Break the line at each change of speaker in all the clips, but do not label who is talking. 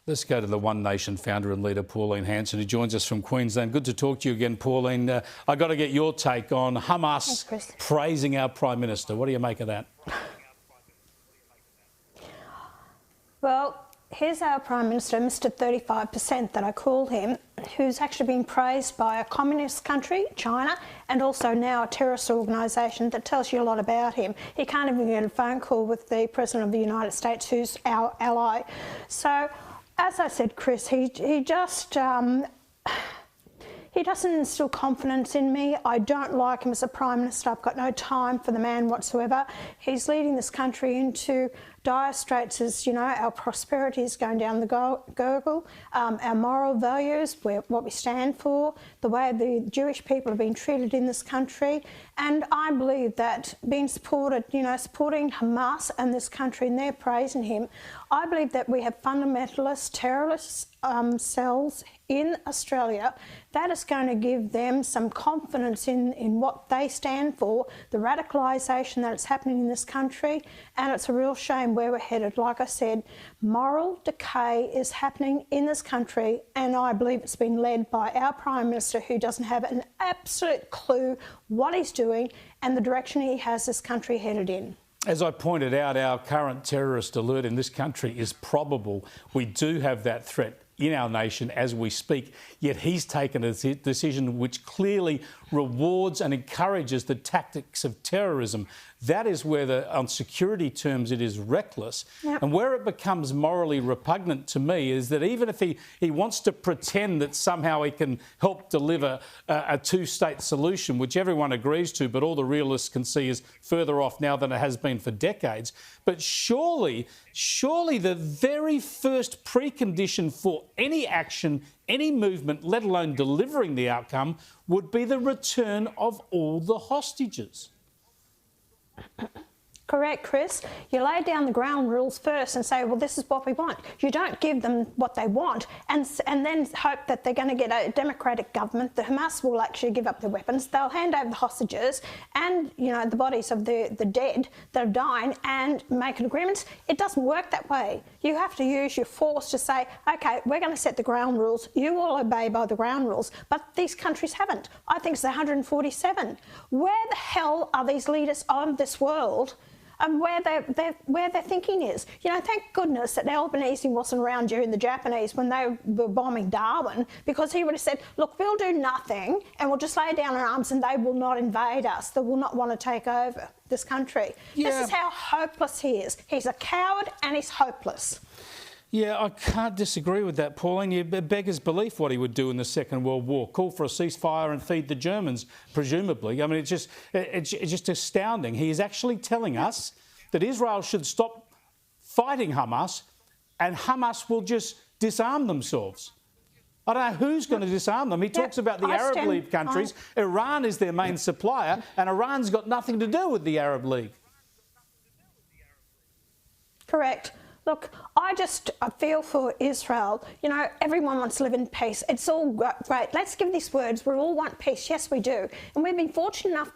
Let's go to the One Nation founder and leader, Pauline Hanson, who joins us from Queensland. Good to talk to you again, Pauline. I got to get your take on Hamas praising our Prime Minister. What do you make of that?
Well, here's our Prime Minister, Mr 35% that I call him, who's actually been praised by a communist country, China, and also now a terrorist organisation. That tells you a lot about him. He can't even get a phone call with the President of the United States, who's our ally. So, as I said, Chris, he doesn't instill confidence in me. I don't like him as a Prime Minister. I've got no time for the man whatsoever. He's leading this country into dire straits as, you know, our prosperity is going down the gurgle, our moral values, what we stand for, the way the Jewish people have been treated in this country. And I believe that being supported, you know, supporting Hamas and this country, and they're praising him, I believe that we have fundamentalist, terrorist cells in Australia. That is going to give them some confidence in what they stand for, the radicalisation that is happening in this country, and it's a real shame where we're headed. Like I said, moral decay is happening in this country, and I believe it's been led by our Prime Minister, who doesn't have an absolute clue what he's doing and the direction he has this country headed in.
As I pointed out, our current terrorist alert in this country is probable. We do have that threat in our nation as we speak, yet he's taken a decision which clearly rewards and encourages the tactics of terrorism. That is where, on security terms, it is reckless. Yep. And where it becomes morally repugnant to me is that even if he wants to pretend that somehow he can help deliver a two-state solution, which everyone agrees to, but all the realists can see is further off now than it has been for decades. But surely the very first precondition for any action, any movement, let alone delivering the outcome, would be the return of all the hostages.
Correct, Chris. You lay down the ground rules first and say, well, this is what we want. You don't give them what they want and then hope that they're going to get a democratic government. The Hamas will actually give up their weapons. They'll hand over the hostages and, you know, the bodies of the dead that are dying and make an agreement. It doesn't work that way. You have to use your force to say, OK, we're going to set the ground rules. You will obey by the ground rules. But these countries haven't. I think it's 147. Where the hell are these leaders of this world? And where their thinking is. You know, thank goodness that Albanese wasn't around during the Japanese when they were bombing Darwin, because he would have said, look, we'll do nothing and we'll just lay down our arms and they will not invade us. They will not want to take over this country. Yeah. This is how hopeless he is. He's a coward and he's hopeless.
Yeah, I can't disagree with that, Pauline. It beggars belief what he would do in the Second World War. Call for a ceasefire and feed the Germans, presumably. I mean, it's just astounding. He is actually telling us that Israel should stop fighting Hamas and Hamas will just disarm themselves. I don't know who's going to disarm them. He talks about the Arab League countries. Iran is their main supplier and Iran's got nothing to do with the Arab League.
Correct. Look, I feel for Israel. You know, everyone wants to live in peace. It's all great. Let's give these words. We all want peace. Yes, we do. And we've been fortunate enough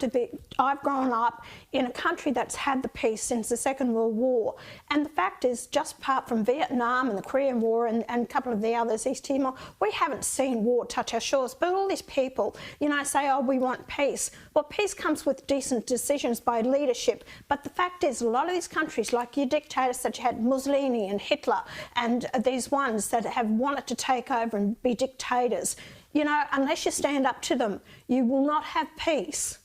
I've grown up in a country that's had the peace since the Second World War. And the fact is, just apart from Vietnam and the Korean War and a couple of the others, East Timor, we haven't seen war touch our shores. But all these people, you know, say, oh, we want peace. Well, peace comes with decent decisions by leadership. But the fact is, a lot of these countries, like your dictators that you had, Mussolini and Hitler, and these ones that have wanted to take over and be dictators, you know, unless you stand up to them, you will not have peace.